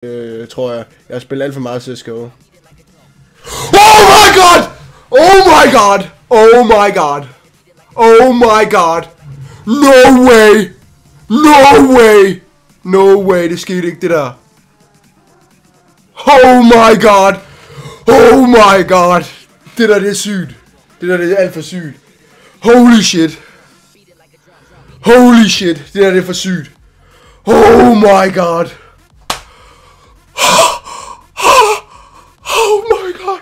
tror jeg. Jeg har spillet alt for meget CSGO. Oh my god! Oh my god! Oh my god! Oh my god! No way! No way! No way, det skete ikke det der. Oh my god! Oh my god! Det der, det er sygt. Det der, det er alt for sygt. Holy shit! Holy shit! Det der, det er for sygt. Oh my god! Oh my god!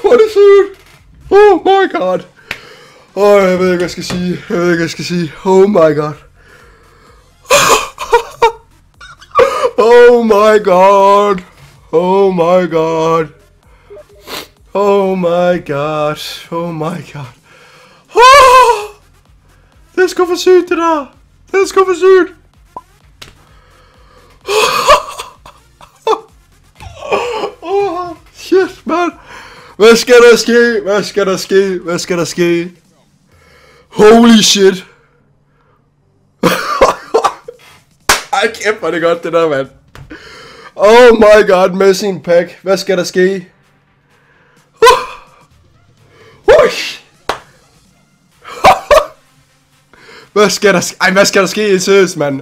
Hvor er det sygt! Oh my god! Jeg ved ikke, hvad jeg skal sige. Jeg ved ikke, hvad jeg skal sige. Oh my god! Oh my god! Oh my god! Oh my god! Oh my god! Det er sgu for sygt, det der! Det er sgu for sygt! Shit, man! Hvad skal der ske? Hvad skal der ske? Hvad skal der ske? Holy shit! Ej, kæft, hvor er det godt, det der, mand! Oh my god, med sin pack. Hvad skal der ske? Hvad skal der ske? Ej, hvad skal der ske? Seriøst, mand.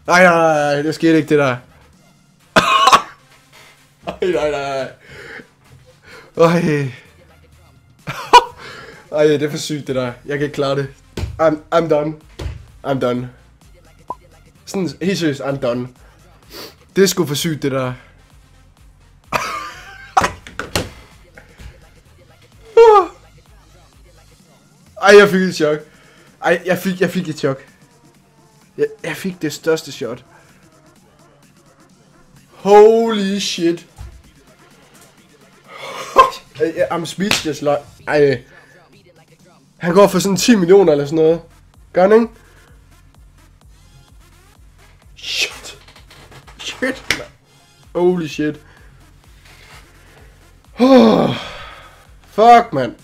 Nej, det skete ikke, det der. Nej. Ej, det er for sygt, det der. Jeg kan ikke klare det. I'm done. I'm done. Sådan, helt seriøst, I'm done. Det er sgu for sygt, det der. Ej, jeg fik et chok. Ej, jeg fik et chok. Jeg fik det største shot. Holy shit. I'm speechless. Ej. Han går for sådan 10 millioner eller sådan noget. Gør han ikke? Shit. Holy shit. Fuck, man.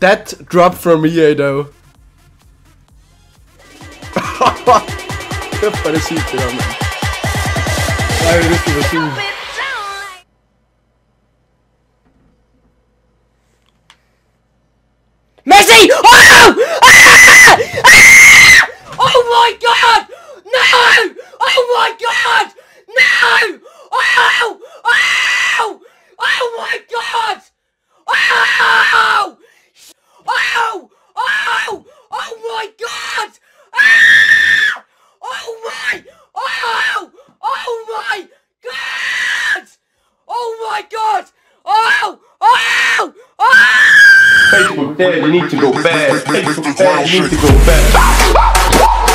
That drop from EA though. Kæft, hvor er det sygt, det der, mand. Nej, det skal være sygt. Messi! Oh! Oh my god! No! Oh my god! No! Oh! Oh! Oh my god! Oh! Oh! Oh! Oh my god! Ah! Oh my! Oh! Oh my god! Oh my god! Oh! Oh! Oh! Facebook there, you need to go fast. Facebook there, you need to go fast.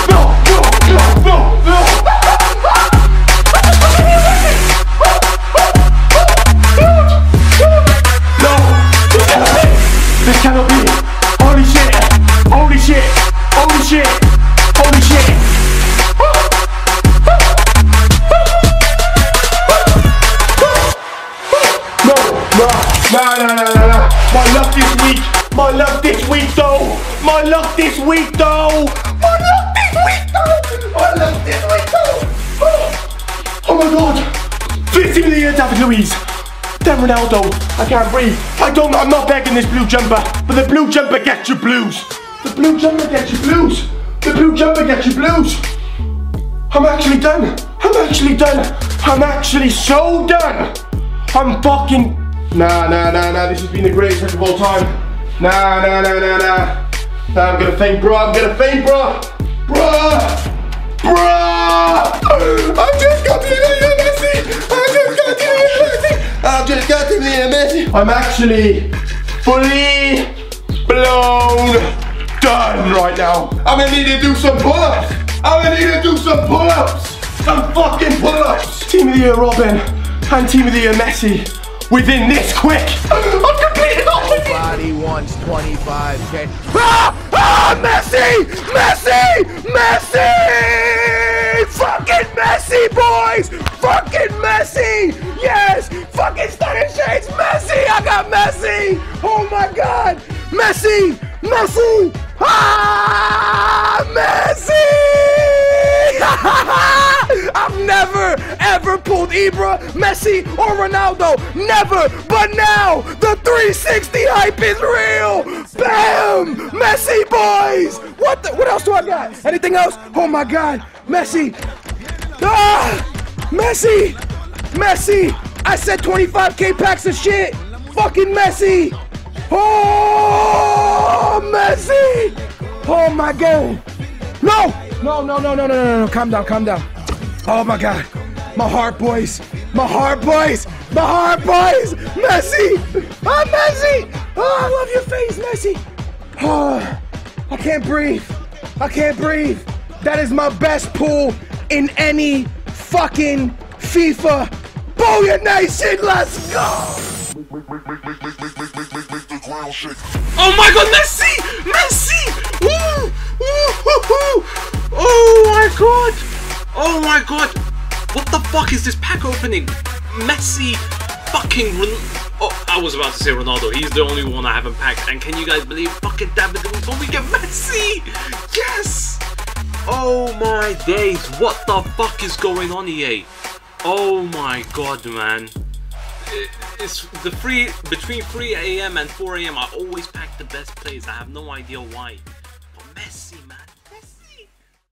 No! This cannot be! Holy shit! Holy shit! Holy shit! Holy shit! No! My luck this week! My luck this week though! My luck this week though! My luck this week though! My luck this week though! Oh my god! 50 million David Luiz! Then Ronaldo! I can't breathe! I'm not begging this blue jumper, but the blue jumper gets you blues! The blue jumper gets you blues! The blue jumper gets you blues! I'm actually done! I'm actually done! I'm actually so done! I'm fucking... Nah, this has been the greatest hack of all time. Nah. I'm gonna faint, bro. I'm gonna faint, bro. I just got to Lionel Messi. I'm actually fully blown done right now. I'm gonna need to do some pull-ups. Some fucking pull-ups. Team of the year Robin and Team of the year Messi. Within this quick! I'm completed off with it! Everybody wants 25K. Messi! Fucking Messi, boys! Fucking Messi! Yes! Fucking stunning shades! Messi! I got Messi! Oh my god! Messi! Ibra, Messi, or Ronaldo. Never, but now the 360 hype is real. Bam! Messi, boys. What else do I got? Anything else? Oh my God, Messi. Ah! Messi! Messi! I said 25K packs of shit! Fucking Messi! Oh, Messi! Oh my God! No! No! Calm down. Oh my God! My heart, boys! My heart, boys! Messi! Oh, Messi! Oh, I love your face, Messi! Oh, I can't breathe. That is my best pull in any fucking FIFA. Booyah Nation, let's go! Oh my God, Messi! Ooh! Oh my God! What the fuck is this pack opening? Messi, fucking oh, I was about to say Ronaldo. He's the only one I haven't packed. And can you guys believe fucking David Luiz when we get Messi? Yes! Oh my days! What the fuck is going on, EA? Oh my God, man! It's between 3 AM and 4 AM. I always pack the best plays. I have no idea why.